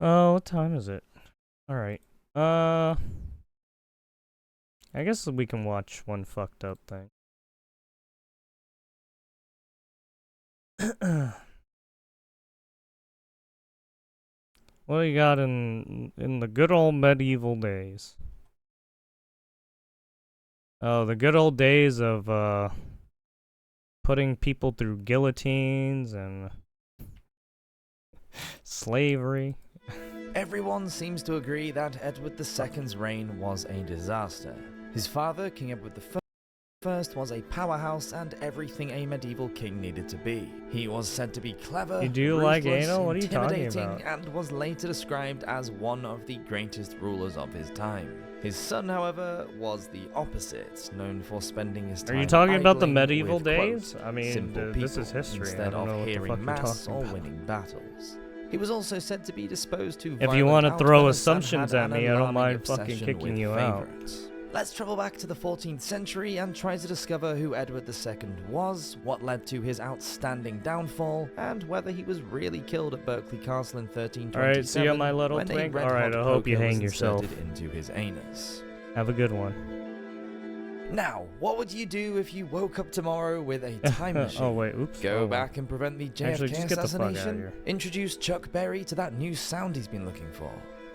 Oh, what time is it? Alright. I guess we can watch one fucked up thing. What do you got in the good old medieval days? Oh, the good old days of putting people through guillotines and slavery. Everyone seems to agree that Edward II's reign was a disaster. His father, King Edward I, was a powerhouse and everything a medieval king needed to be. He was said to be clever, You do like ruthless, anal? What are you talking intimidating, about? and was later described as one of the greatest rulers of his time. His son, however, was the opposite, known for spending his time Are you talking about the idling medieval with, days? quote, I mean, simple this people is history. I instead don't know of what the fuck hearing you're mass talking or about. winning battles. He was also said to be disposed to If you want to throw assumptions at me, I don't mind fucking kicking you out. Let's travel back to the 14th century and try to discover who Edward II was, what led to his outstanding downfall, and whether he was really killed at Berkeley Castle in 1327. Alright, see you, my little when a twink? red-hot Alright, I hope you poker hang was yourself. inserted into his anus. Have a good one. Now, what would you do if you woke up tomorrow with a time machine? Oh, wait, oops. Go Oh, back and prevent the Actually, JFK just get the fuck outta assassination? here. Introduce Chuck Berry to that new sound he's been looking for?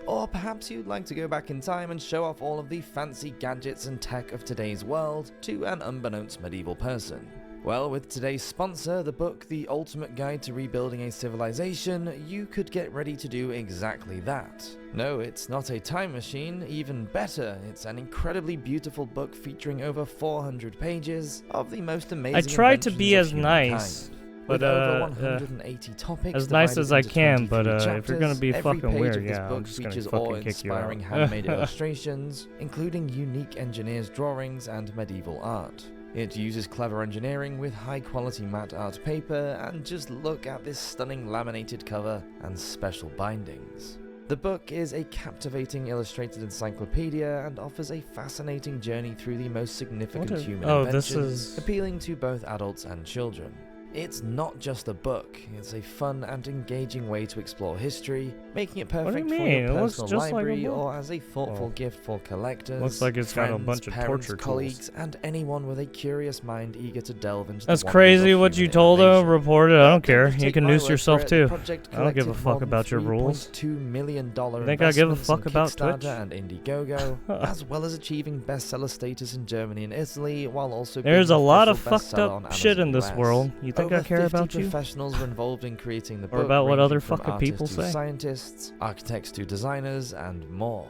Or perhaps you'd like to go back in time and show off all of the fancy gadgets and tech of today's world to an unbeknownst medieval person? Well, with today's sponsor, the book The Ultimate Guide to Rebuilding a Civilization, you could get ready to do exactly that. No, it's not a time machine, even better, it's an incredibly beautiful book featuring over 400 pages of the most amazing I tried to inventions be of as humankind. nice, With but over 180 topics as nice divided as I into can, but 23 if you're gonna be chapters, every fucking page weird, of this yeah, I'm book just gonna features fucking kick you awe-inspiring out. handmade illustrations, including unique engineers' drawings and medieval art. It uses clever engineering with high-quality matte art paper, and just look at this stunning laminated cover and special bindings. The book is a captivating illustrated encyclopedia and offers a fascinating journey through the most significant human inventions, appealing to both adults and children. It's not just a book, it's a fun and engaging way to explore history, making it perfect for your personal library or as a thoughtful gift for collectors, looks like it's got a friends, bunch of parents, torture colleagues, and anyone with a curious mind eager to delve into That's the wonders crazy of what you human told her. innovation. Report it. I don't care. Just You take can my noose word yourself for it, too. the project I don't give a collected fuck more about your than rules. $3.2 million You think I give a investments fuck on about Kickstarter Twitch? and Indiegogo, as well as achieving bestseller status in Germany and Italy, while also There's a being lot of official fucked bestseller up on shit in Amazon this US. world. You think I Over care 50 about you? professionals were involved in creating the book, Or about what ranging other from fucking people artists to say? scientists, architects to designers, and more.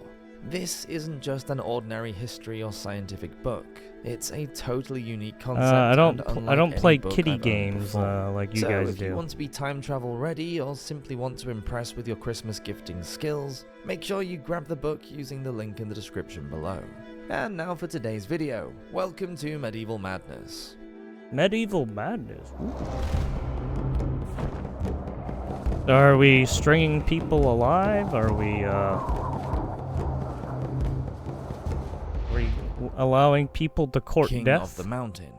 This isn't just an ordinary history or scientific book. It's a totally unique concept. I don't unlike play any book kitty I've owned games before. like you So guys if you do. want to be time travel ready or simply want to impress with your Christmas gifting skills, make sure you grab the book using the link in the description below. And now for today's video. Welcome to Medieval Madness. Medieval madness. Are we stringing people alive? Are we allowing people to court King death? of the Mountain.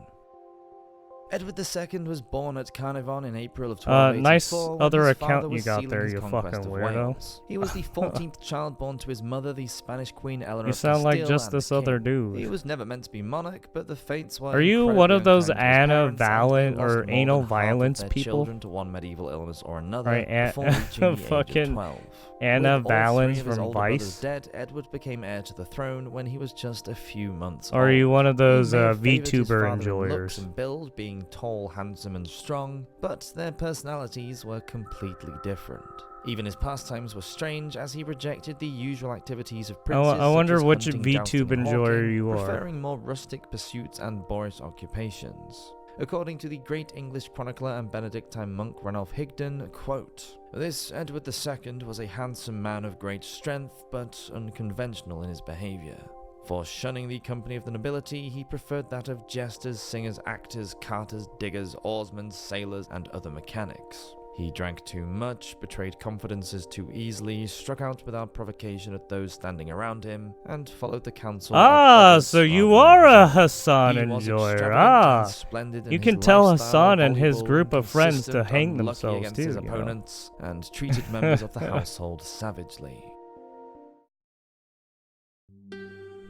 Edward II was born at Carnarvon in April of 1284. Nice when other his father account you was got sealing there, his you conquest fucking of weirdo. Wales. He was the 14th child born to his mother, the Spanish Queen Eleanor You of sound like Castile, just and this the other king. dude. He was never meant to be monarch, but the fates were Are you incredibly one of those unkind to his Anna parents, and they Valent lost or more than anal half of violence their people? children to one medieval illness or another Right, before reaching the age of fucking 12. Anna With all three Valens of his from older brothers Vice? dead, Edward became heir to the throne when he was just a few months Or are old. you one of those He may have favoured his VTuber father in enjoyers? looks and build, being tall, handsome, and strong, but their personalities were completely different. Even his pastimes were strange, as he rejected the usual activities of princes. I wonder such as which hunting, jousting, VTube and enjoyer hawking, you are. preferring more rustic pursuits and boorish occupations. According to the great English chronicler and Benedictine monk Ranulph Higden, quote, "This Edward II was a handsome man of great strength, but unconventional in his behaviour. For shunning the company of the nobility, he preferred that of jesters, singers, actors, carters, diggers, oarsmen, sailors, and other mechanics. He drank too much, betrayed confidences too easily, struck out without provocation at those standing around him, and followed the counsel of Ah, others so you rather than are a his own. Hassan He was enjoyer. extravagant and Ah, splendid in you his can tell lifestyle, Hassan and his voluble, group of friends to inconsistent, hang unlucky themselves against too, his you know. opponents, and treated members of the household savagely.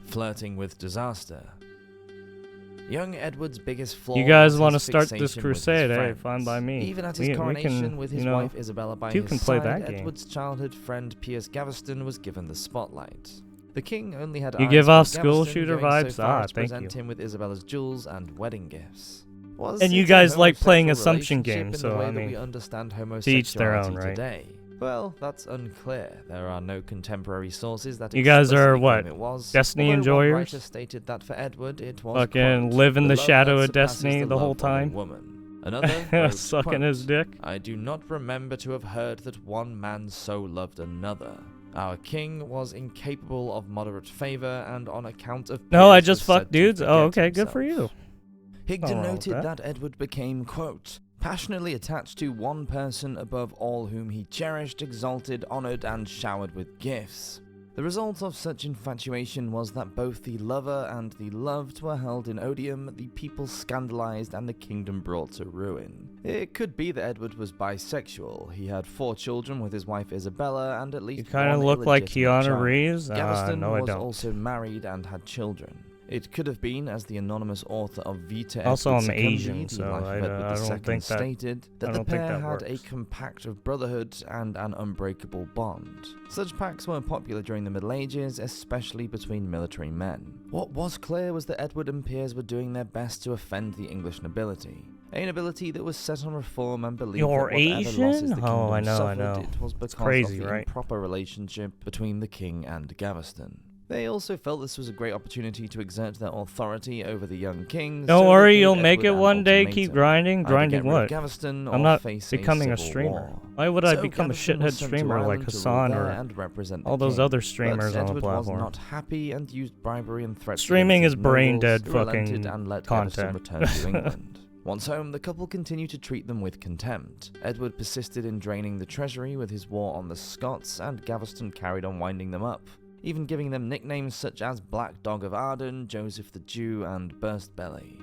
Flirting with disaster. Young Edward's biggest flaw You guys was want to his start this fixation with his crusade? Hey, friends. fine by me. Even at his We coronation can, with you his know, wife Isabella by you his can play side, that game. Edward's childhood friend Piers Gaveston was given the spotlight. The king only had You eyes give for off school Gaveston, shooter going vibes? so far Ah, as to thank present you. him with Isabella's jewels and wedding gifts. Was And you it a guys like playing homosexual assumption relationship games, in so, the way I that mean, we understand to each their own, homosexuality right? today? Well, that's unclear. There are no contemporary sources that You guys are, explicitly what, claim it was, Destiny although one enjoyers? writer stated that for Edward it was, Fucking quote, live in the love shadow that of surpasses Destiny the whole love of a time. woman. Another wrote, Sucking his quote, dick. I do not remember to have heard that one man so loved another. Our king was incapable of moderate favor, and on account of No, I Piers just was fuck said to dudes? Oh, forget okay, good for you. himself. Higden Nothing wrong with noted that. that Edward became, quote, passionately attached to one person above all whom he cherished, exalted, honored, and showered with gifts. The result of such infatuation was that both the lover and the loved were held in odium, the people scandalized, and the kingdom brought to ruin. It could be that Edward was bisexual. He had 4 children with his wife Isabella, and at least You kind of one look like illegitimate Keanu child. Reeves. Gaveston No, I was don't. also married and had children. It could have been, as the anonymous author of Vita Also, Edward I'm Secundii, Asian, the so Life of I Edward don't II think that- stated, I that the don't think pair that had a works. compact of brotherhood and an unbreakable bond. Such pacts were popular during the Middle Ages, especially between military men. What was clear was that Edward and Piers were doing their best to offend the English nobility. A nobility that was set on reform and believed You're that whatever Asian? losses the kingdom Oh, I know, I suffered, know. it was because crazy, of the right? improper relationship between the king and Gaveston. They also felt this was a great opportunity to exert their authority over the young king. Don't so worry, they you'll gave make Edward it an one day. Keep ultimatum. grinding. Either Grinding get rid of what? Gaveston I'm or not face becoming a civil streamer. war. Why would I So become a Gaveston was shithead sent to streamer like Ireland to rule Hassan there or and represent the all those king. other streamers But on the Edward platform? was not happy and used bribery and threats. Streaming against is his brain nobles, dead who relented fucking and let content. Gaveston return to England. Once home, the couple continued to treat them with contempt. Edward persisted in draining the treasury with his war on the Scots, and Gaveston carried on winding them up, even giving them nicknames such as Black Dog of Arden, Joseph the Jew, and Burst Belly.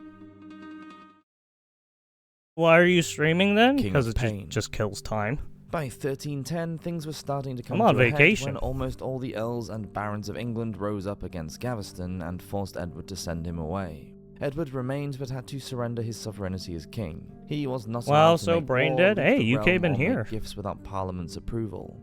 Why are you streaming then? King Because of it Pain. just kills time. By 1310, things were starting to come I'm on to a head vacation. when almost all the earls and barons of England rose up against Gaveston and forced Edward to send him away. Edward remained but had to surrender his sovereignty as king. He was not Wow, allowed to so make brain war, dead? leave Hey, the you realm, came in or make here. gifts without Parliament's approval.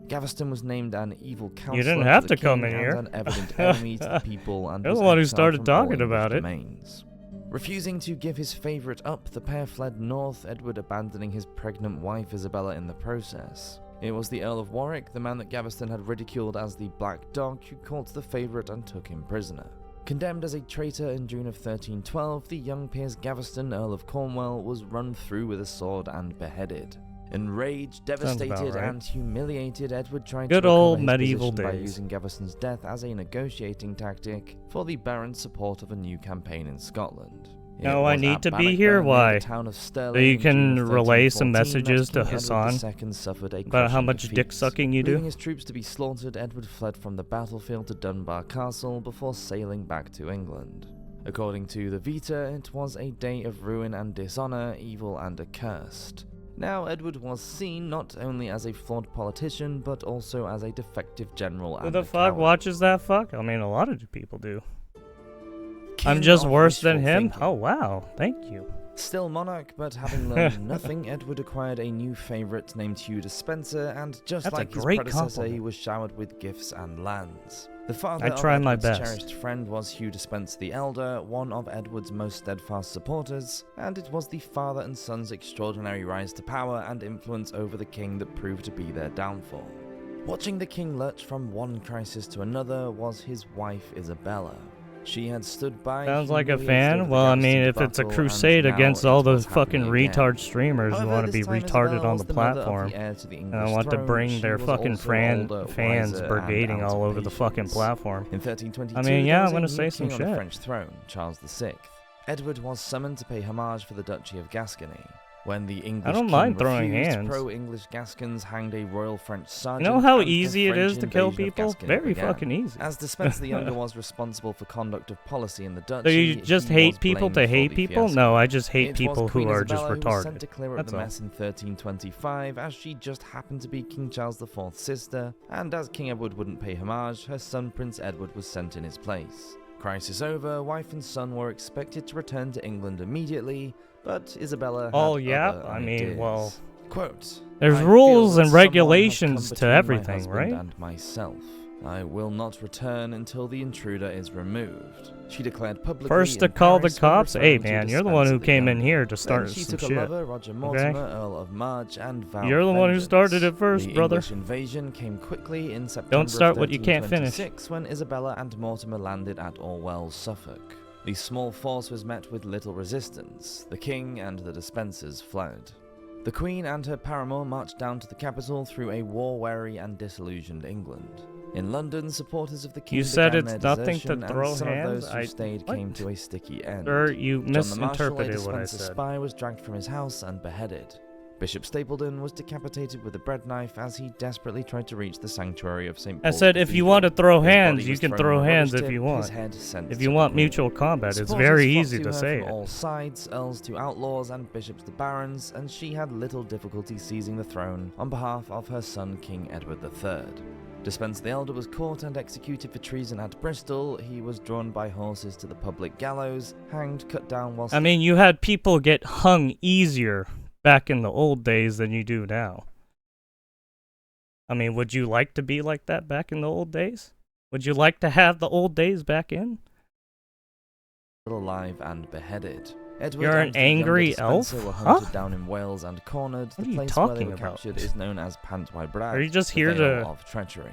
Gaveston was named an evil counselor You didn't to have the to come king in and here. an evident enemy to the people, and You're was the one who exiled started from talking all about English it. domains. Refusing to give his favourite up, the pair fled north, Edward abandoning his pregnant wife Isabella in the process. It was the Earl of Warwick, the man that Gaveston had ridiculed as the Black Dog, who caught the favourite and took him prisoner. Condemned as a traitor in June of 1312, the young Piers Gaveston, Earl of Cornwall, was run through with a sword and beheaded. Enraged, devastated, right. and humiliated, Edward tried Good to old recover his medieval position by days. using Gaveston's death as a negotiating tactic for the Baron's support of a new campaign in Scotland. It No, I was need at to be Bannockburn, here? near the Why? town of Stirling So you in June can of relay some 1314 that messages to King Hassan Edward II suffered a about how crushing much defeat. dick sucking you Leaving do? his troops to be slaughtered, Edward fled from the battlefield to Dunbar Castle before sailing back to England. According to the Vita, it was a day of ruin and dishonour, evil and accursed. Now, Edward was seen not only as a flawed politician, but also as a defective general Who and the a fuck coward. watches that fuck? I mean, a lot of people do. I'm King just of worse than wishful him? thinking. Oh, wow. Thank you. Still monarch, but having learned nothing, Edward acquired a new favourite named Hugh Despenser, and just That's a like his great predecessor, compliment. he was showered with gifts and lands. The father I of try my Edward's best. cherished friend was Hugh Despenser the Elder, one of Edward's most steadfast supporters, and it was the father and son's extraordinary rise to power and influence over the king that proved to be their downfall. Watching the king lurch from one crisis to another was his wife Isabella. She had stood by. Sounds like a humiliated fan. over the Well, I mean, Gaveston if it's a debacle, crusade and now against it all was those fucking happening again. retard streamers who However, want to be this time retarded Isabella on was the mother of the platform heir to the and I English want to throne. bring She their was fucking also older, fans wiser, brigading and out all of over the fucking patience. platform. In 1322, I mean, yeah, there I'm was a gonna new say some king on the shit. French throne, Charles VI. Edward was summoned to pay homage for the Duchy of Gascony. When the English don't king mind throwing refused, hands. pro-English Gascons hanged a royal French You sergeant. know how and the easy it is French to kill invasion of people? Gascony Very began. fucking easy. As Despenser the Younger was responsible for conduct of policy in the duchy, So you just he hate was people blamed to for hate the people? fiasco. No, I just hate It people was who Queen are just Isabella who was sent retarded. to clear up That's the all. mess in 1325, as she just happened to be King Charles IV's sister, and as King Edward wouldn't pay homage, her son Prince Edward was sent in his place. Crisis over, wife and son were expected to return to England immediately, but Isabella had Oh, yeah? other I mean, ideas. well, Quote, there's "I feel rules that and someone has regulations come to between my everything, husband right? and myself. I will not return until the intruder is removed," she declared publicly. First to in call the Paris when cops? Hey, referring to man, you're the one Despenser who the came in Younger. here to Then start she some took shit. a lover, Roger Mortimer, Earl of March, and vowed You're the one who vengeance. started it first, The brother. English invasion came quickly in September Don't start of what you can't finish. 1326 when Isabella and Mortimer landed at Orwell, Suffolk. The small force was met with little resistance. The king and the Despensers fled. The Queen and her paramour marched down to the capital through a war-weary and disillusioned England. In London, supporters of the king You said began it's their nothing to desertion, throw and some hands? of those who stayed What? came to a sticky end. Sir, you John the Marshal, a misinterpreted what I Despenser said. spy, was dragged from his house and beheaded. Bishop Stapledon was decapitated with a bread knife as he desperately tried to reach the sanctuary of St. I Paul's said if you Cathedral. want to throw His hands, body you was can thrown throw on a hands rubbish if tip, you his want. head sent If to you the want grave. mutual combat, it's Supporters very flocked easy to her say from it. all sides, earls to outlaws and bishops to barons, and she had little difficulty seizing the throne on behalf of her son King Edward III. Despenser the Elder was caught and executed for treason at Bristol. He was drawn by horses to the public gallows, hanged, cut down whilst... I mean, you had people get hung easier back in the old days than you do now. I mean, would you like to be like that back in the old days? Would you like to have the old days back in? alive and beheaded. Edward You're an and the younger angry elf? Despenser were Huh? hunted down in Wales and cornered. What The are you place where they talking were about? captured is known as Pantwy Brad. Are you just the here Vale to of treachery.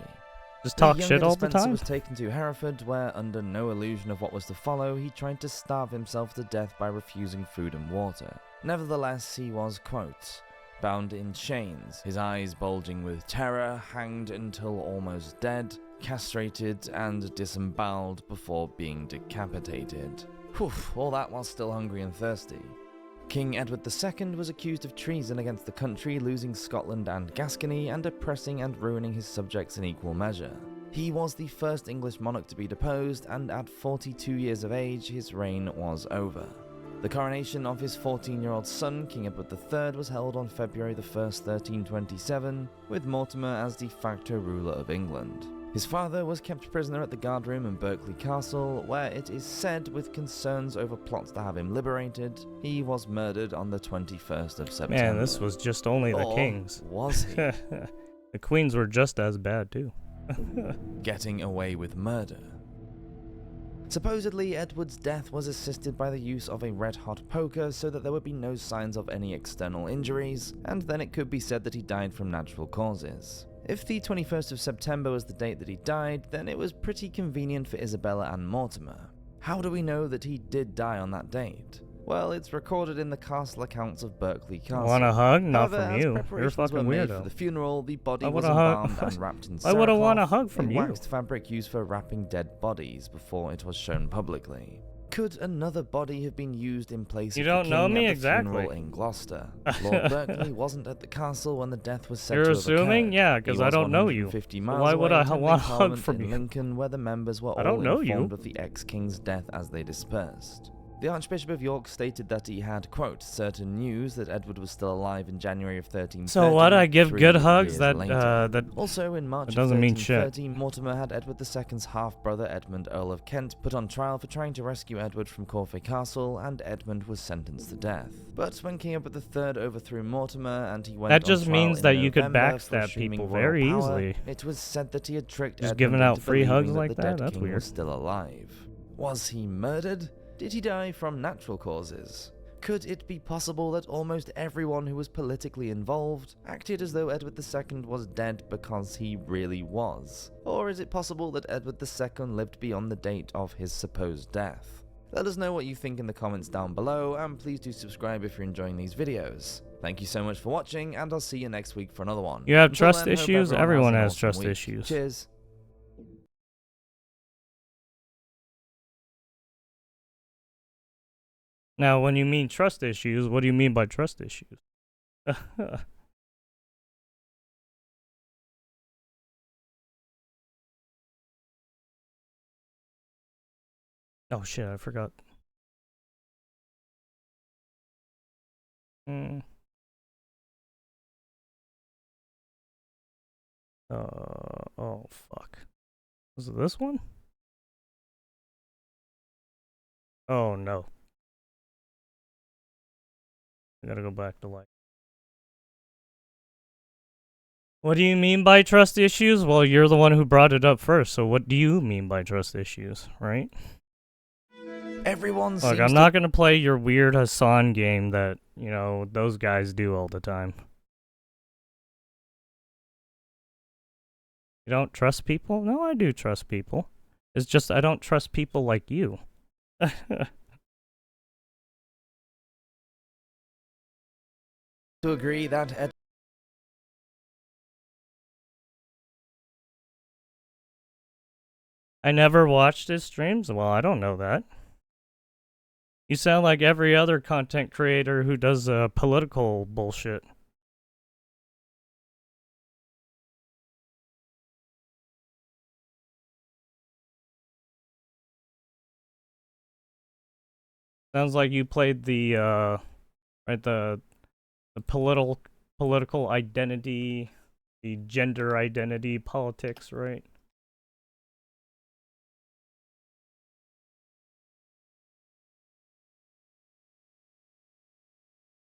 just talk The shit younger all the Despenser time? was taken to Hereford, where, under no illusion of what was to follow, he tried to starve himself to death by refusing food and water. Nevertheless, he was, quote, bound in chains, his eyes bulging with terror, hanged until almost dead, castrated, and disemboweled before being decapitated. Whew, all that while still hungry and thirsty. King Edward II was accused of treason against the country, losing Scotland and Gascony, and oppressing and ruining his subjects in equal measure. He was the first English monarch to be deposed, and at 42 years of age, his reign was over. The coronation of his 14-year-old son, King Edward III, was held on February 1st, 1327, with Mortimer as de facto ruler of England. His father was kept prisoner at the guardroom in Berkeley Castle, where it is said, with concerns over plots to have him liberated, he was murdered on the 21st of September. Man, this was just only the Or kings. was he? The queens were just as bad, too. Getting away with murder. Supposedly, Edward's death was assisted by the use of a red-hot poker so that there would be no signs of any external injuries, and then it could be said that he died from natural causes. If the 21st of September was the date that he died, then it was pretty convenient for Isabella and Mortimer. How do we know that he did die on that date? Well, it's recorded in the castle accounts of Berkeley Castle. Want a hug? Not However, from as you. You're a preparations fucking were made for weirdo. the funeral, the body I was wanna hug- embalmed and wrapped in I would've want a sackcloth, hug from a you. waxed fabric used for wrapping dead bodies before it was shown publicly. Could another body have been used in place You of don't the know king me at the exactly. funeral in Gloucester? Lord Berkeley wasn't at the castle when the death was said You're to have assuming? occurred. Yeah, He 'cause I was don't know you. 150 So miles why would away I attending want a hug Parliament from in you? Lincoln, where the members were I don't all know you. informed of the ex-king's death as they dispersed. The Archbishop of York stated that he had, quote, certain news that Edward was still alive in January of 1330. So what? I give 3 good hugs? years That later. that Also, in March That doesn't mean shit. 1330, Mortimer had Edward II's half-brother Edmund, Earl of Kent, put on trial for trying to rescue Edward from Corfe Castle, and Edmund was sentenced to death. But when King Edward III overthrew Mortimer and he went That on just trial means in that you could November for backstab assuming people royal very power, easily. it was said that he had tricked Just Edmund giving out into free hugs believing like that the that? dead That's king weird. was still alive. Was he murdered? Did he die from natural causes? Could it be possible that almost everyone who was politically involved acted as though Edward II was dead because he really was? Or is it possible that Edward II lived beyond the date of his supposed death? Let us know what you think in the comments down below, and please do subscribe if you're enjoying these videos. Thank you so much for watching, and I'll see you next week for another one. You have Until trust then, hope issues? everyone Everyone an has awesome trust week. issues. Cheers. Now, when you mean trust issues, what do you mean by trust issues? Oh shit, I forgot. Hmm. Oh fuck. Was it this one? Oh no. I gotta go back to like. What do you mean by trust issues? Well, you're the one who brought it up first, so what do you mean by trust issues, right? Everyone Look, seems I'm to not gonna play your weird Hassan game that, you know, those guys do all the time. You don't trust people? No, I do trust people. It's just I don't trust people like you. to agree that I never watched his streams? Well, I don't know that. You sound like every other content creator who does political bullshit. Sounds like you played the right the political identity, the gender identity politics, right?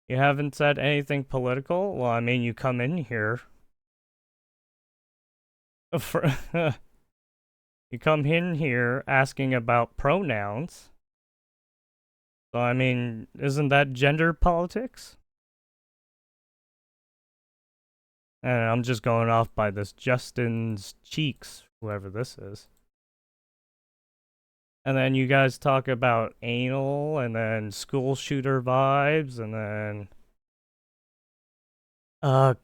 You haven't said anything political? Well, I mean, you come in here for you come in here asking about pronouns. So I mean, isn't that gender politics? And I'm just going off by this Justin's Cheeks, whoever this is. And then you guys talk about anal, and then school shooter vibes, and then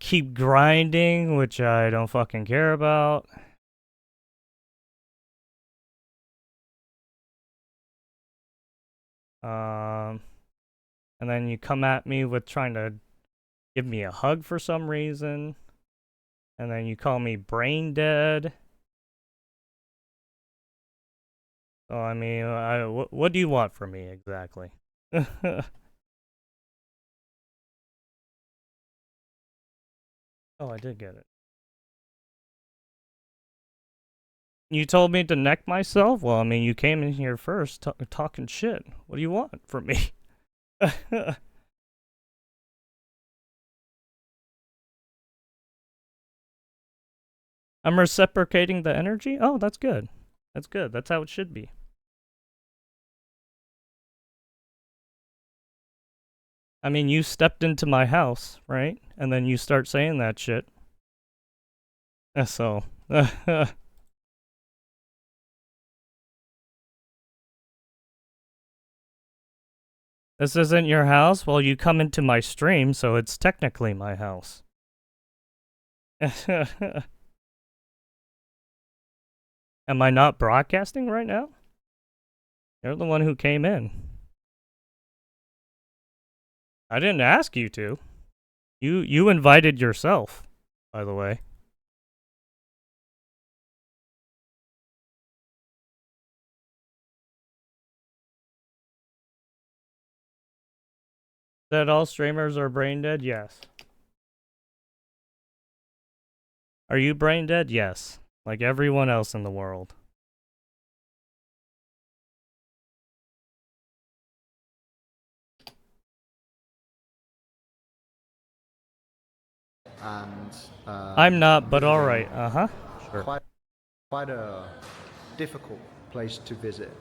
keep grinding, which I don't fucking care about. And then you come at me with trying to give me a hug for some reason. And then you call me brain dead. So, I mean, what do you want from me exactly? Oh, I did get it. You told me to neck myself? Well, I mean, you came in here first talking shit. What do you want from me? I'm reciprocating the energy? Oh, that's good. That's good. That's how it should be. I mean, you stepped into my house, right? And then you start saying that shit. So, this isn't your house? Well, you come into my stream, so it's technically my house. Am I not broadcasting right now? You're the one who came in. I didn't ask you to. You invited yourself, by the way. That all streamers are brain dead? Yes. Are you brain dead? Yes. Like everyone else in the world. And I'm not, but alright. Uh-huh. Sure. Quite a difficult place to visit.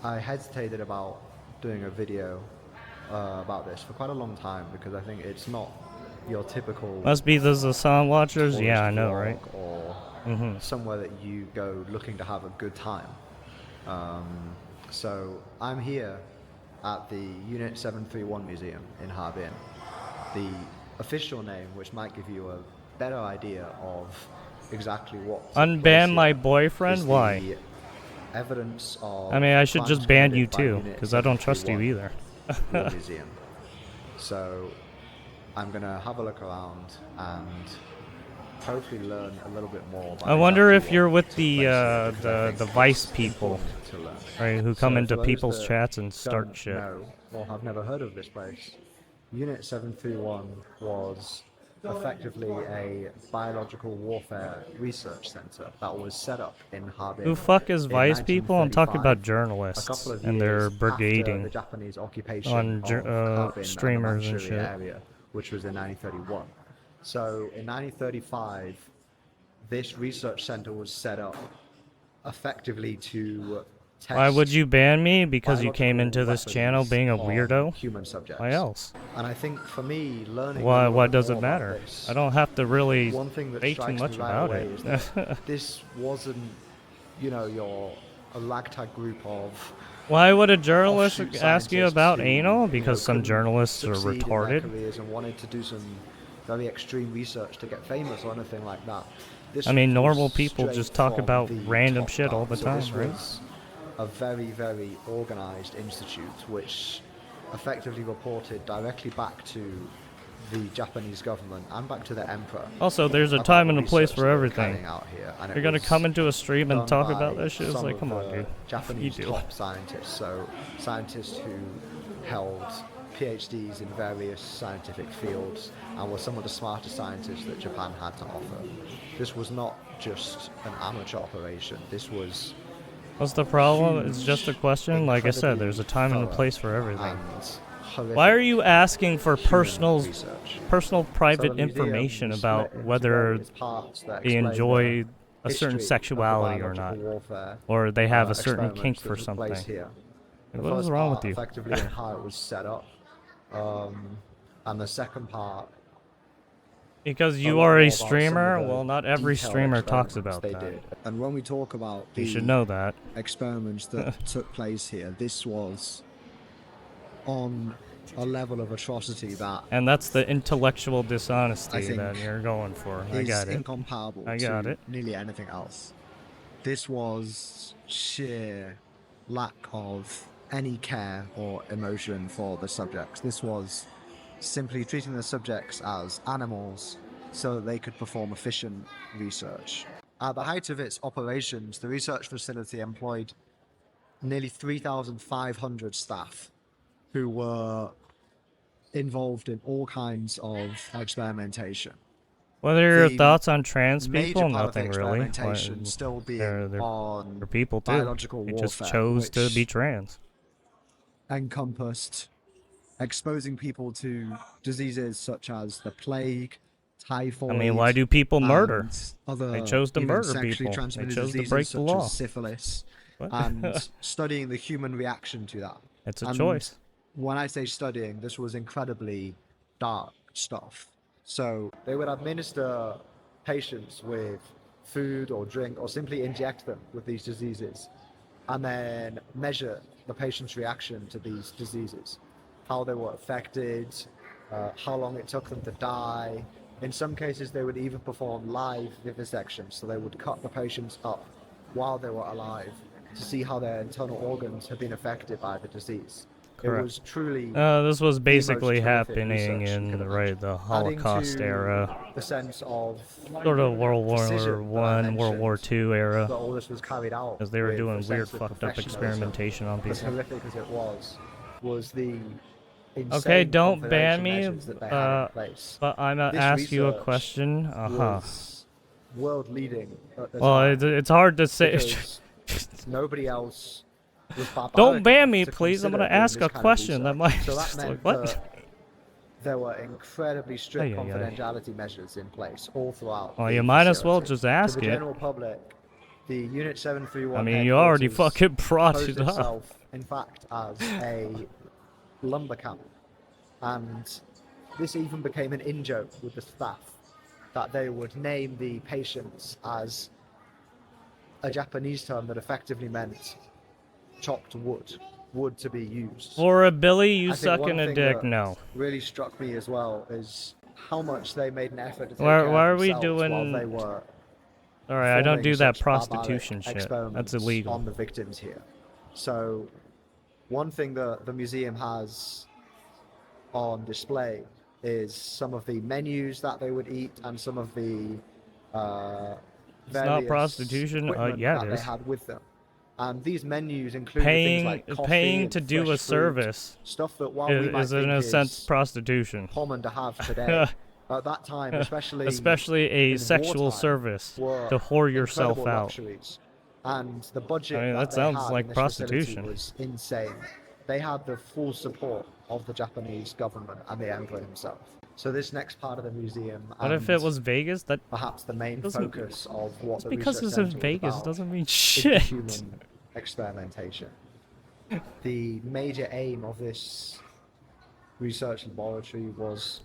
I hesitated about doing a video about this for quite a long time because I think it's not your typical. Must be the Zasan watchers? Yeah, I know, right? Or somewhere that you go looking to have a good time. So I'm here at the Unit 731 Museum in Harbin. The official name, which might give you a better idea of exactly what. Unban my boyfriend? Why? Evidence of. I mean, I should just ban you too, because I don't trust you either. War Museum. So I'm gonna have a look around and hopefully learn a little bit more. About I wonder exactly if you're what with took the place here, because I the think Vice it's people, important to learn. right? Who So come for into those people's that chats and start don't shit. know or have never heard of this place, Unit 731 was effectively a biological warfare research center that was set up in Harbin. Who fuck is in Vice people? I'm talking about 1935, a journalists couple of and their years after the brigading Japanese occupation on of Harbin and the streamers and Manchuria shit. area, which was in 1931. So in 1935, this research center was set up effectively to test Why would you ban me? Because you came biological into this channel weapons being a on weirdo? human subjects. Why else? And I think for me, learning Why? a little Why bit does more it about matter? this, I don't have to really one thing that say too strikes much me right about away it. is that this wasn't, your a ragtag group of Why would a journalist offshoot ask you scientists about who, anal? Because some couldn't journalists are succeed in their retarded. careers and wanted to do some very extreme research to get famous or anything like that. This I mean, was normal people straight just talk from about the random top shit all down. the So time, this right? was a very, very organized institute which effectively reported directly back to the Japanese government and back to the emperor. Also, there's a about time the and a place research for they were everything. carrying out here, and it You're gonna was come into a stream and done talk by about that shit? It's some like, of come on, the dude. Japanese do. top scientists, so scientists who held PhDs in various scientific fields and were some of the smartest scientists that Japan had to offer. This was not just an amateur operation. This was What's the problem? It's just a huge, question. Like I said, incredibly there's a time and a thorough place for everything. and horrific Why are you asking for human personal, research. personal, So private the museum information was about split into whether various parts that they explain the enjoy a certain history of the sexuality or biological not, warfare, or they have a certain experiments kink that for took place something? here. The What is first wrong part, with you? effectively, and how it was set up, and the second part. Because a you lot are more a about some of streamer? the Well, not every detailed streamer talks experiments about they that. did. And when we talk about You should know that. experiments that took place here, this was on a level of atrocity that And that's the intellectual I dishonesty think that you're going for. I is got it. incomparable I got to it. nearly anything else. This was sheer lack of any care or emotion for the subjects. This was simply treating the subjects as animals so that they could perform efficient research. At the height of its operations, the research facility employed nearly 3,500 staff who were involved in all kinds of experimentation. What are your The thoughts on trans major people? part of the Nothing really. experimentation still being They're on people too. biological They warfare, just chose to which be trans. encompassed exposing people to diseases such as the plague, typhoid. I mean, why do people murder? and Other They chose to even murder sexually people. They transmitted chose to diseases break the such law. as syphilis, What? and studying the human reaction to that. It's a And choice. when I say studying, this was incredibly dark stuff. So they would administer patients with food or drink or simply inject them with these diseases and then measure the patient's reaction to these diseases, how they were affected, how long it took them to die. In some cases, they would even perform live vivisection, so they would cut the patients up while they were alive to see how their internal organs had been affected by the disease. Correct. It was truly This was basically terrific happening research you in could the Adding Holocaust to era, the sense of sort of World War precision that I One, World War mentioned, Two that era, all this was carried out because they were with doing a weird, sense of fucked up professionalism. experimentation on As people. horrific as it was the insane Okay, don't ban confidential me, measures that they had in place. but I'm gonna This ask you a research question. was world leading at the Well, time it's hard to say. because nobody else was barbaric Don't ban me, enough to please. I'm consider gonna doing ask this a kind of question that research. might So that just meant like what? that there were incredibly strict Ay, ay, ay. confidentiality measures in place all throughout. Well, the you might as well facility. just ask to the it. general public, the Unit 731 I mean, you already headquarters fucking brought posed it up. itself, in fact, as a lumber camp, and this even became an in-joke with the staff that they would name the patients as a Japanese term that effectively meant chopped wood to be used. For a Billy, you I think sucking one a thing dick? that No. really struck me as well is how much they made an effort to take Why- care why of are we themselves while doing- they were All right, I don't performing do that such barbaric prostitution shit. That's experiments illegal. on the victims here. So One thing that the museum has on display is some of the menus that they would eat and some of the It's not various prostitution. equipment Yeah, it that they is. had with them. And these menus included things like coffee Paying and to do fresh a fruit, service stuff that while we might is in think a sense is prostitution. common to have today, at that time, Especially a in sexual wartime, service were to whore yourself incredible out. luxuries. And the budget I mean, that they sounds had like in this facility prostitution. was insane. They had the full support of the Japanese government and the emperor himself. So this next part of the museum, What if it was Vegas? That perhaps the main doesn't- focus of what just the because research it's in centre was Vegas about, doesn't mean is the shit. human experimentation. The major aim of this research laboratory was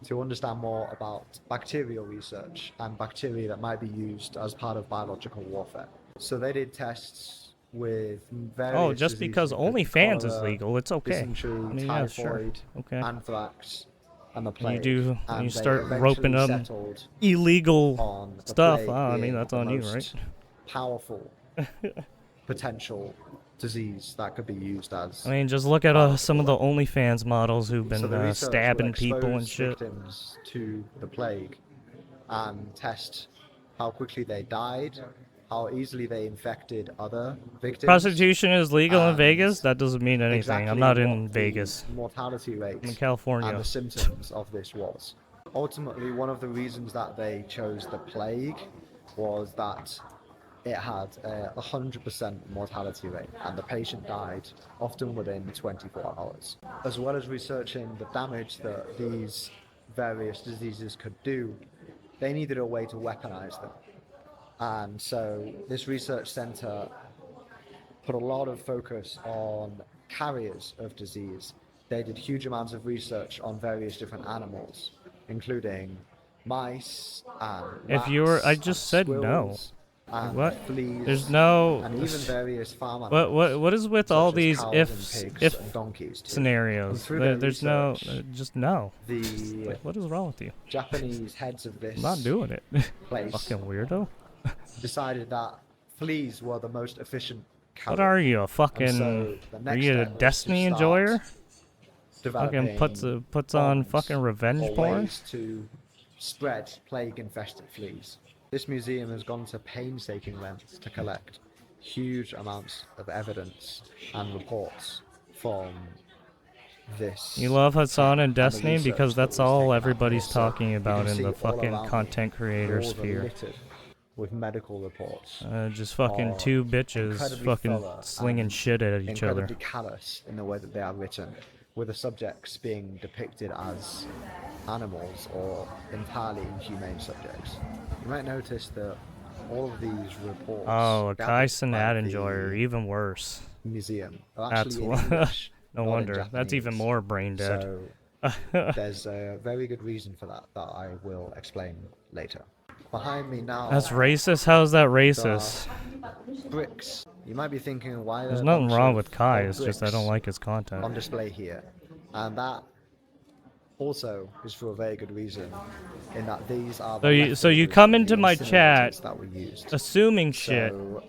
to understand more about bacterial research and bacteria that might be used as part of biological warfare. So they did tests with various Oh, just because diseases, including OnlyFans is cholera, legal, it's okay. dysentery, I mean, yeah, sure. typhoid, Okay. anthrax, and the And plague. you And they start eventually roping them settled illegal on the stuff. plague I mean, being that's the on you, most right? Powerful potential disease that could be used as. I mean, just look at some of the OnlyFans models who've So the been research stabbing will people and expose shit. victims to the plague and test how quickly they died, how easily they infected other victims. Prostitution is legal in and Vegas? That doesn't mean anything. exactly I'm not what in the Vegas. mortality rate I'm in California. and the symptoms of this was. Ultimately, one of the reasons that they chose the plague was that it had a 100% mortality rate, and the patient died often within 24 hours. As well as researching the damage that these various diseases could do, they needed a way to weaponize them. And so this research center put a lot of focus on carriers of disease. They did huge amounts of research on various different animals, including mice and If you were- rats I just and said no. squirrels and What? fleas There's no. and even various farm animals. What is with such all as these cows ifs, and pigs if and donkeys too. scenarios? And through their There's no. research, Just no. The Like, what is wrong with you? Japanese heads of this I'm not doing it. place Fucking weirdo. decided that fleas were the most efficient What carrier. are you, a And fucking? so the Are next you a step was to Destiny start enjoyer? Fucking developing puts on bombs fucking revenge or porn. ways to spread plague-infested fleas. This museum has gone to painstaking lengths to collect huge amounts of evidence and reports from this. You love Hassan and the Destiny research because that that's was all taken everybody's out. So talking you about can in see the all fucking around me, content creator walls are sphere. littered with medical reports. Just fucking are two bitches incredibly fucking thorough slinging and shit at each other. incredibly callous in the way that they are written, with the subjects being depicted as animals or entirely inhumane subjects. You might notice that all of these reports Oh, a Kai gathered by Cenat the enjoyer, even worse. museum are That's actually in why- English, No not in wonder. That's even Japanese. more brain dead. So there's a very good reason for that I will explain later. Behind me now That's racist? How's that racist? bricks. You might be thinking, why are There's there a nothing bunch wrong of with Kai, old it's just I don't bricks like his on content. display here? And that also is for a very good reason, in that these are the So you leftovers come from into the my chat incinerators that were used. assuming shit, So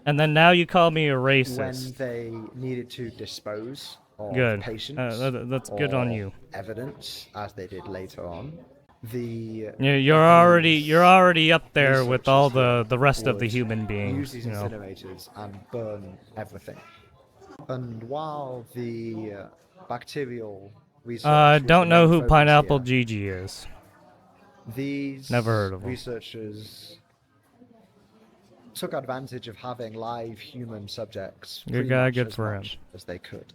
and then now you call me a when racist. they needed to dispose of Good. patients, That's good on or you. evidence, as they did later on, the You're already up there with all researchers the rest of the would human use beings, these you know. incinerators and burn everything. And while the bacterial research was the Don't know main who focus Pineapple here, Gigi is. these Never heard of 'em. researchers took advantage of having live human subjects Good pretty guy, much good as for much him. as they could.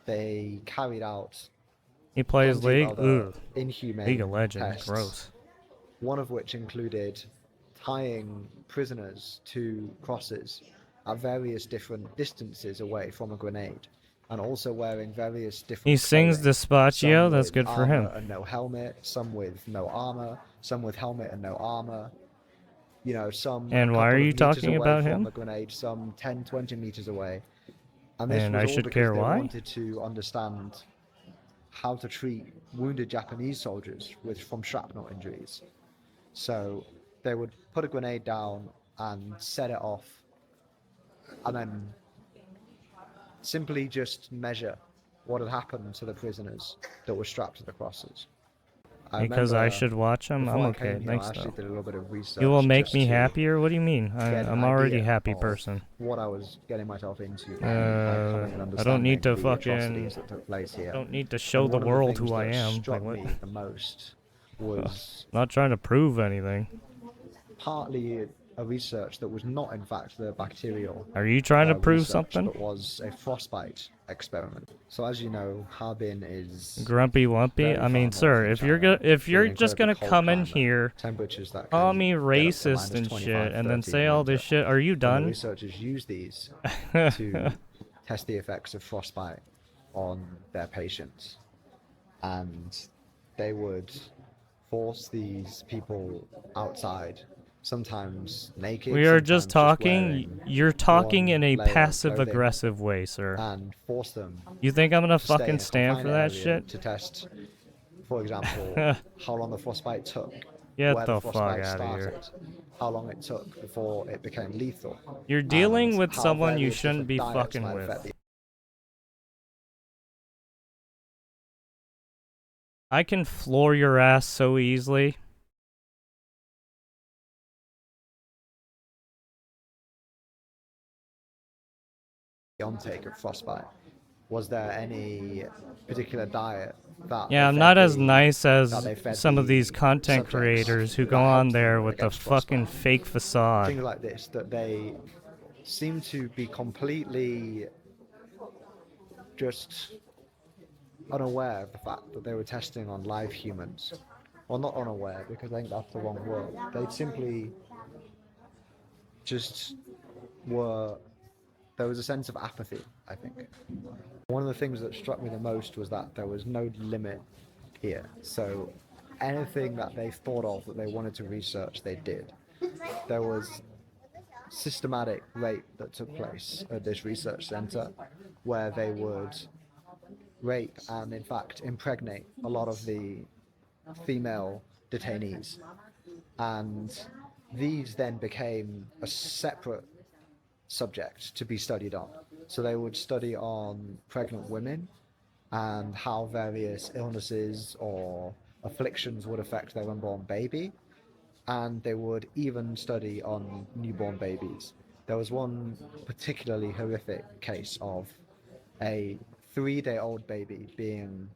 They carried out He plays plenty League? of other Ugh. inhumane League of Legends. tests, Gross. one of which included tying prisoners to crosses at various different distances away from a grenade, and also wearing various different He sings clothing. Despacio, Some that's with good for him. armor and no helmet, some with no armor, some with helmet and no armor. You know, some And a why are couple of you meters talking away about from him? the grenade, some 10, 20 meters away. And this And was I all should because care they why? wanted to understand how to treat wounded Japanese soldiers from shrapnel injuries. So they would put a grenade down and set it off, and then simply just measure what had happened to the prisoners that were strapped to the crosses. Because I should watch them? I'm before I okay, came here, thanks I actually though. did a little bit of research. You will make just me to happier? What do you mean? get an I'm already a idea happy of person. what I was getting myself into, and becoming an I don't need to understanding the fucking... atrocities that took place here. don't need to show And the one of world things who I that am. struck Like, what? me the most was Not trying to prove anything. partly a research that was not in fact the bacterial Are you trying to prove research, something? but was a frostbite experiment. So as you know, Harbin is Grumpy Wumpy? very I far mean, north sir, in if you're China, if you're with an just gonna incredibly come cold in climate, here, temperatures that call can me get up to racist and -25, shit, and then 30 say in all this winter. shit, are you And the done? researchers use these to test the effects of frostbite on their patients, and they would force these people outside, sometimes naked. We are just sometimes talking. wearing You're talking one in a layer of passive clothing, aggressive way, sir. and force them You think I'm gonna to stay in fucking a stand for confined that area shit? to test, for example, how long the frostbite took, Get where the the fuck frostbite out of here. started, how long it took before it became lethal. You're dealing and with how someone you various shouldn't different be diets fucking might with. affect the I can floor your ass so easily. intake of frostbite. Was there any particular diet that Yeah, they I'm fed not as the- nice that as they fed some of the these content subjects creators who that go on helped there them with the against fucking frostbite? fake facade. Things like this, that they seem to be completely just unaware of the fact that they were testing on live humans. Well, not unaware, because I think that's the wrong word. They simply just were. There was a sense of apathy, I think. One of the things that struck me the most was that there was no limit here. So anything that they thought of that they wanted to research, they did. There was systematic rape that took place at this research center, where they would rape and in fact impregnate a lot of the female detainees, and these then became a separate subject to be studied on. So they would study on pregnant women and how various illnesses or afflictions would affect their unborn baby, and they would even study on newborn babies. There was one particularly horrific case of a 3-day-old baby being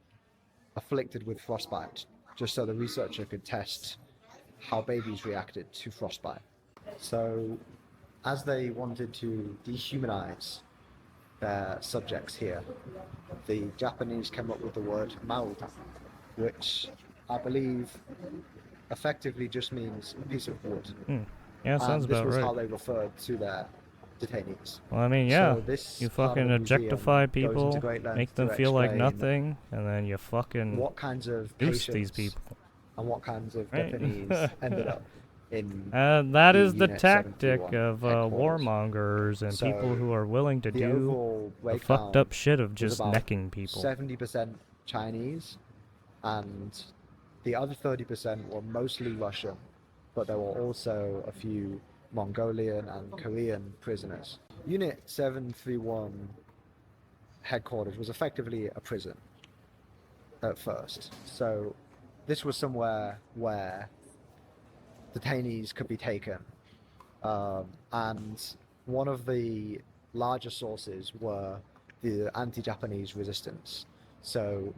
afflicted with frostbite, just so the researcher could test how babies reacted to frostbite. So, as they wanted to dehumanize their subjects here, the Japanese came up with the word mauta, which I believe effectively just means a piece of wood. Yeah, sounds And this about was right. how they referred to their detainees. Well, I mean, yeah. So this You part of fucking the museum objectify goes people, into great lengths make them to feel like explain nothing, and then you fucking what kinds of goose patients these people. and what kinds of Right. detainees ended up in That the is the Unit tactic 71 of headquarters. warmongers and people So, who are willing to the do overall the fucked breakdown up shit of was just about necking people. 70% Chinese, and the other 30% were mostly Russian, but there were also a few Mongolian and Korean prisoners. Unit 731 headquarters was effectively a prison at first. So this was somewhere where detainees could be taken. And one of the larger sources were the anti-Japanese resistance. So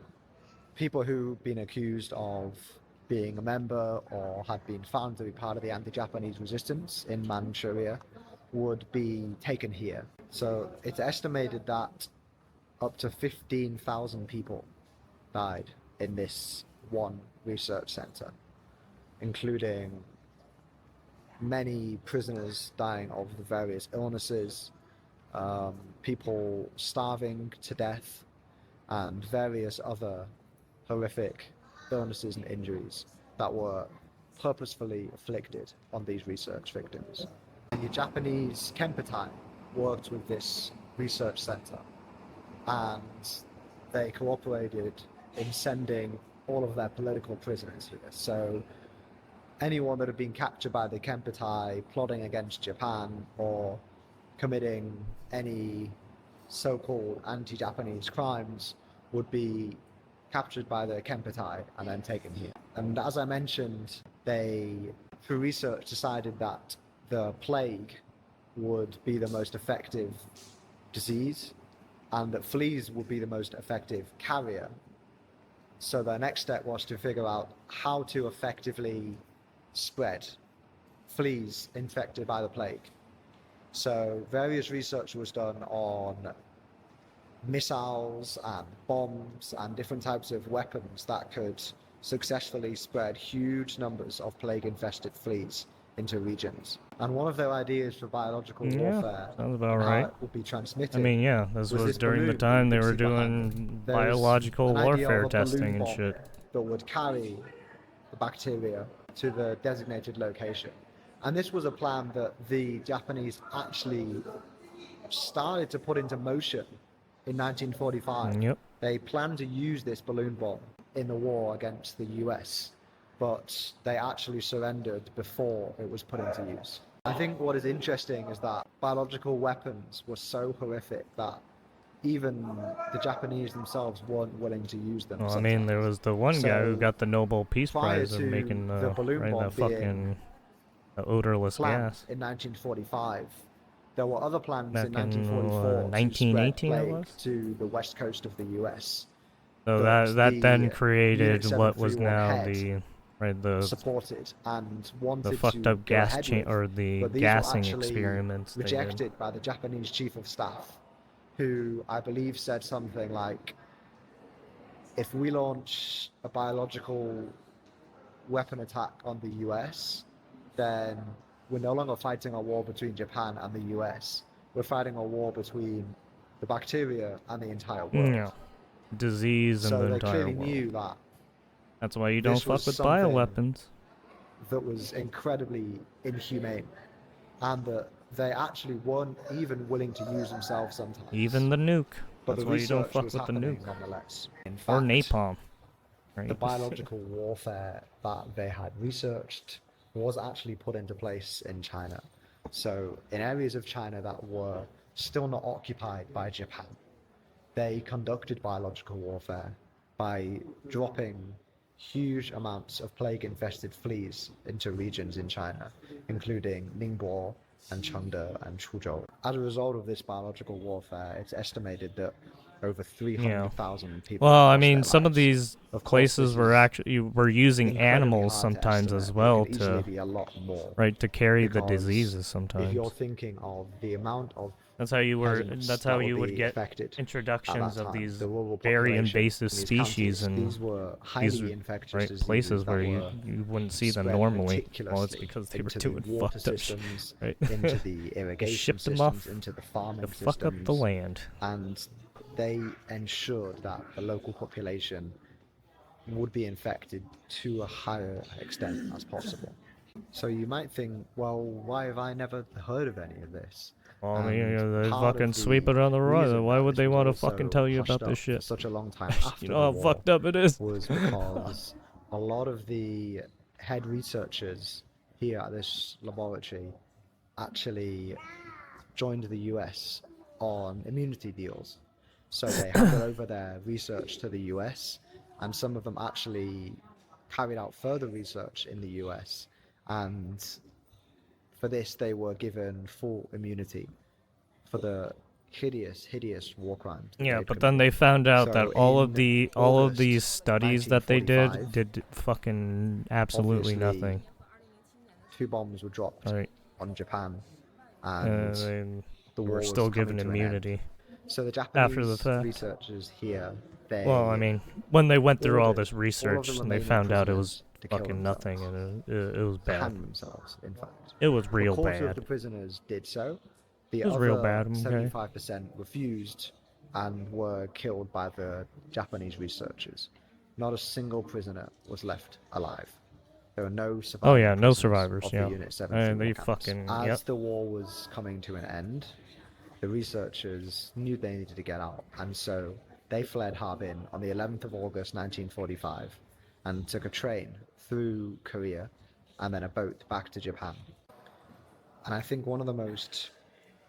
people who've been accused of being a member or had been found to be part of the anti-Japanese resistance in Manchuria would be taken here. So it's estimated that up to 15,000 people died in this one research center, including many prisoners dying of the various illnesses, people starving to death, and various other horrific illnesses and injuries that were purposefully inflicted on these research victims. The Japanese Kempeitai worked with this research center, and they cooperated in sending all of their political prisoners here. So anyone that had been captured by the Kempeitai plotting against Japan or committing any so-called anti-Japanese crimes would be captured by the Kempeitai and then taken here. And as I mentioned, they, through research, decided that the plague would be the most effective disease and that fleas would be the most effective carrier. So their next step was to figure out how to effectively spread fleas infected by the plague. So various research was done on missiles and bombs and different types of weapons that could successfully spread huge numbers of plague-infested fleas into regions. And one of their ideas for biological warfare sounds about and how right. it would be transmitted. I mean, yeah, this was this during the balloon time that they you were can see behind doing me. There's biological an idea of warfare a balloon testing and bomb shit. that would carry the bacteria to the designated location. And this was a plan that the Japanese actually started to put into motion in 1945. Yep. They planned to use this balloon bomb in the war against the US, but they actually surrendered before it was put into use. I think what is interesting is that biological weapons were so horrific that even the Japanese themselves weren't willing to use them. Well, I mean, there was the one guy who So, got the Nobel Peace prior Prize of to making the balloon right, bomb that being fucking odorless planned gas. in 1945. There were other plans Back in in, 1944 to 1918 spread it plague was? to the west coast of the US. So But that then the created Unit what was 731 now head the supported and wanted fucked to up go gas ahead chain with, or the but these were gassing actually experiments they did. rejected by the Japanese chief of staff, who I believe said something like, if we launch a biological weapon attack on the US, then we're no longer fighting a war between Japan and the US. We're fighting a war between the bacteria and the entire world. Yeah. Disease in So the they entire clearly world. knew that That's why you don't this fuck was with something bioweapons. that was incredibly inhumane, and that they actually weren't even willing to use themselves sometimes. Even the nuke. But That's the why you don't research fuck was with the happening nuke. nonetheless. In Or fact, napalm. the Right? biological warfare that they had researched was actually put into place in China. So in areas of China that were still not occupied by Japan, they conducted biological warfare by dropping huge amounts of plague-infested fleas into regions in China, including Ningbo and Chengde and Chuzhou. As a result of this biological warfare, it's estimated that over 300,000 people Well, I lost mean, their some of lives. these Of course, places this were is actually using incredibly animals hard to sometimes as estimate. well It could easily to be a lot more. to carry the Because diseases if sometimes. you're thinking of the amount of That's how you were. peasants That's that how would you would be get affected introductions at that of time, these the rural very population invasive in these species counties, and these were highly infectious right diseases places that were were you wouldn't see them spread normally. Well, it's meticulously because they were into doing the water fucked up shit, systems, right? into the irrigation shipped them systems, off into the farming to fuck up the systems, land. and they ensured that the local population would be infected to a higher extent as possible. So you might think, well, why have I never heard of any of this? Well, I mean, And they part of fucking sweep the it on the rug. reason Why that would this they was want to also fucking tell you hushed about up this for shit? such a long time after You the know how war fucked up it is. was because a lot of the head researchers here at this laboratory actually joined the US on immunity deals. So they handed over their research to the US, and some of them actually carried out further research in the US, and for this they were given full immunity for the hideous war crimes that Yeah, they'd but then they found out that So all of in these August studies that they 1945, did fucking absolutely obviously, nothing. 2 bombs were dropped Right. on Japan, Uh, and they the war were was still coming given to an end. immunity. So the After the Japanese fact. researchers here, they Well, I mean, when they went through all ordered this all of research the and they remaining found out it was prisoners to kill fucking nothing themselves. and it was to bad. hang themselves, in fact. It was real A quarter of bad. the prisoners did so. The It was other real bad, okay? 75% refused and were killed by the Japanese researchers. Not a single prisoner was left alive. There were no survivors. Oh yeah, no survivors, of yeah. the Unit And 731 they camps. fucking, As yep. the war was coming to an end, the researchers knew they needed to get out, and so they fled Harbin on the 11th of August 1945 and took a train through Korea and then a boat back to Japan. And I think one of the most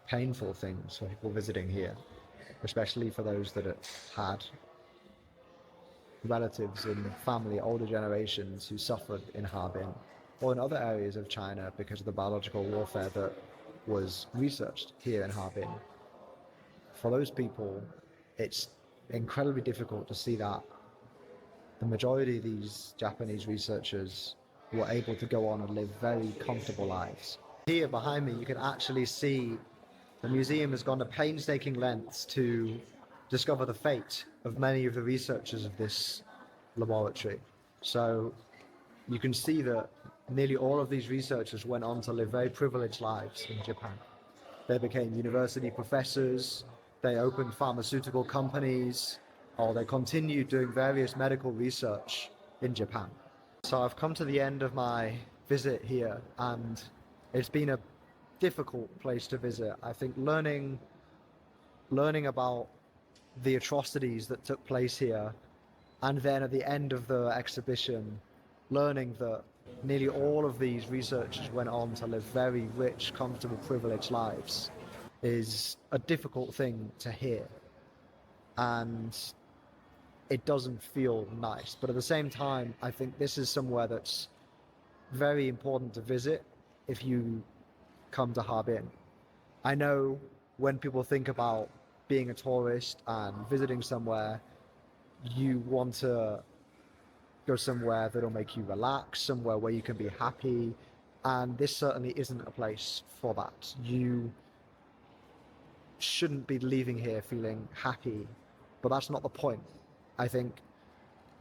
painful things for people visiting here especially for those that had relatives and family, older generations who suffered in Harbin or in other areas of China because of the biological warfare that was researched here in Harbin. For those people, it's incredibly difficult to see that the majority of these Japanese researchers were able to go on and live very comfortable lives. Here behind me, you can actually see the museum has gone to painstaking lengths to discover the fate of many of the researchers of this laboratory. So you can see that nearly all of these researchers went on to live very privileged lives in Japan. They became university professors, they opened pharmaceutical companies, or they continued doing various medical research in Japan. So I've come to the end of my visit here, and it's been a difficult place to visit. I think learning about the atrocities that took place here, and then at the end of the exhibition, learning that nearly all of these researchers went on to live very rich, comfortable, privileged lives, is a difficult thing to hear. And it doesn't feel nice. But at the same time, I think this is somewhere that's very important to visit if you come to Harbin. I know when people think about being a tourist and visiting somewhere, you want to go somewhere that'll make you relax, somewhere where you can be happy, and this certainly isn't a place for that. You shouldn't be leaving here feeling happy, but that's not the point. I think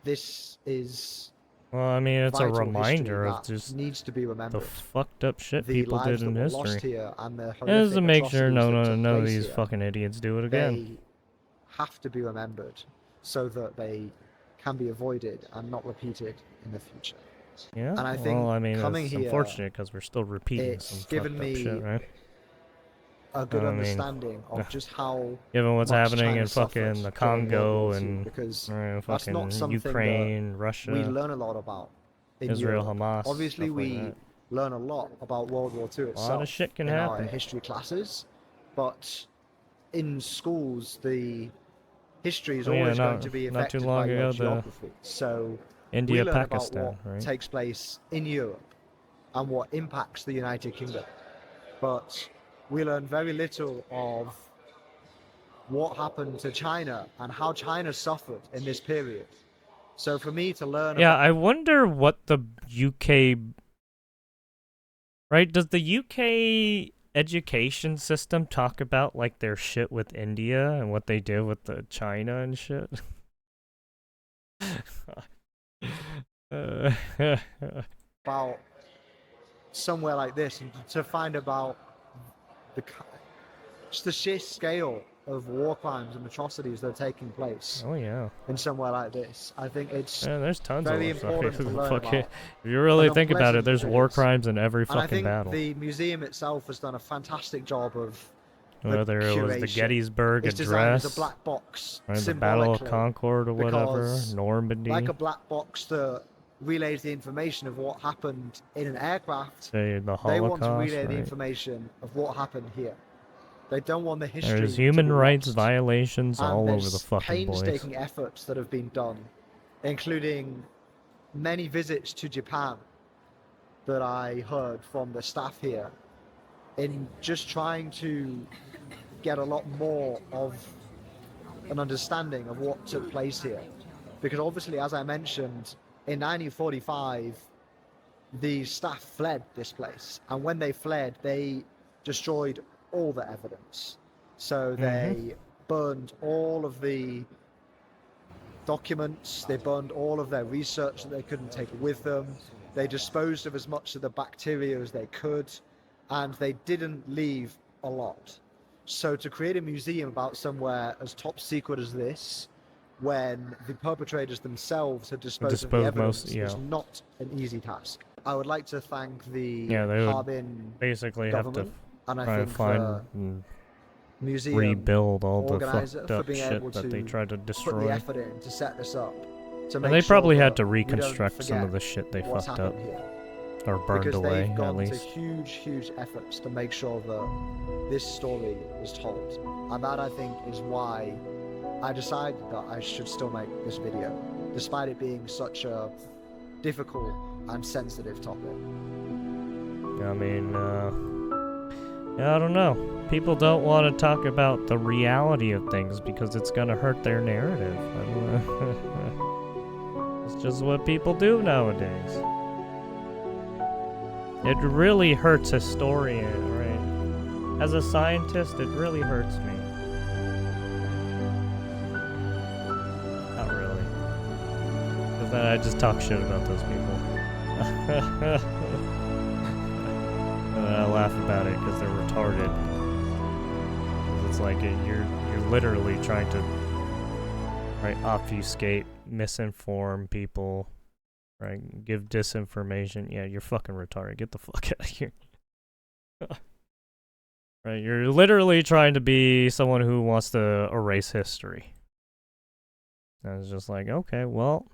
this is Well, I mean, it's a vital reminder history of that just needs to be the remembered. fucked up shit The people lives did in that were lost history. here and the Just to horrific make sure atrocities that took none of place these here, fucking idiots do it again. they have to be remembered so that they can be avoided and not repeated in the future. Yeah. And I Well, think I mean, coming it's here, unfortunate because we're still repeating some it's fucked given up me shit, right? a good I mean, understanding of just how Given what's much happening China in fucking suffered the during World Congo War II, and because that's fucking not something Ukraine, that Russia, we learn a lot about in Israel, Europe. Hamas, Obviously, stuff like we that. learn a lot about World War II A lot itself of shit can in our happen. history classes, but in schools, the history is Oh, yeah, always going to be not too affected long by your ago, the geography. So India, we learn about Pakistan, what right? takes place in Europe and what impacts the United Kingdom, but we learn very little of what happened to China and how China suffered in this period. So for me to learn Yeah, about I wonder what the UK, right? Does the UK education system talk about like their shit with India and what they did with the China and shit? Uh, about somewhere like this and to find about just the sheer scale of war crimes and atrocities that are taking place oh yeah. in somewhere like this. I think it's Yeah, there's tons very of them. important to learn Fucking, about. if you really an think about it, unpleasant there's war experience. crimes in every And I fucking think battle. the museum itself has done a fantastic job of the Whether it was the curation. Gettysburg It's designed as Address, a black box, or the Battle of symbolically, Concord or whatever, because Normandy, like a black box that relays the information of what happened in an aircraft, the they want to Holocaust, relay the right? information of what happened here. They don't want the history There's to human be rights lost. violations And all over there's the fucking place. painstaking efforts that have been done, including many visits to Japan that I heard from the staff here, in just trying to get a lot more of an understanding of what took place here. Because obviously, as I mentioned, in 1945, the staff fled this place. And when they fled, they destroyed all the evidence. So they burned all of the documents, they burned all of their research that they couldn't take with them, they disposed of as much of the bacteria as they could, and they didn't leave a lot. So to create a museum about somewhere as top secret as this, when the perpetrators themselves had disposed of the evidence, is not an easy task. I would like to thank the they would Harbin basically have to government, and I try to think find the and museum rebuild all the organizer fucked for up being able shit that they to tried to put destroy. the effort in to set this up. To And make they sure probably that had to we don't reconstruct some of forget the shit they what's fucked up. happened here. Or burned because away, they've at gone to least. huge efforts to make sure that this story is told. And that, I think, is why I decided that I should still make this video, despite it being such a difficult and sensitive topic. I mean, yeah, I don't know. People don't want to talk about the reality of things because it's gonna hurt their narrative. I don't know. It's just what people do nowadays. It really hurts historian, right? As a scientist, it really hurts me. Not really. Because then I just talk shit about those people. And then I laugh about it because they're retarded. 'Cause it's like you're literally trying to, right, obfuscate, misinform people, right, give disinformation. Yeah, you're fucking retarded. Get the fuck out of here. Right, you're literally trying to be someone who wants to erase history. And it's just like, okay, well,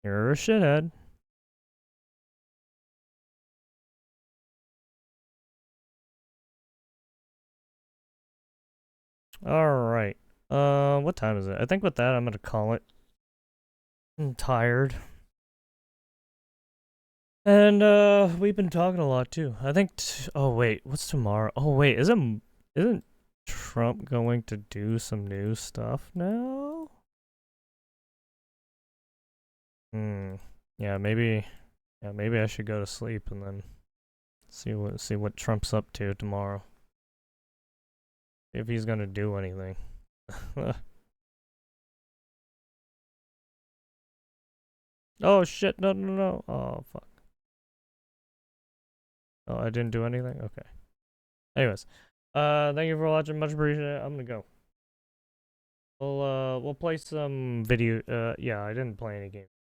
you're a shithead. Alright. What time is it? I think with that, I'm gonna call it. I'm tired. And, we've been talking a lot, too. I think, oh, wait, what's tomorrow? Oh, wait, isn't Trump going to do some new stuff now? Yeah, maybe I should go to sleep and then see what Trump's up to tomorrow. If he's gonna do anything. Oh shit, no. Oh fuck. Oh, I didn't do anything? Okay. Anyways. Thank you for watching, much appreciated. I'm gonna go. We'll play some video, yeah, I didn't play any games.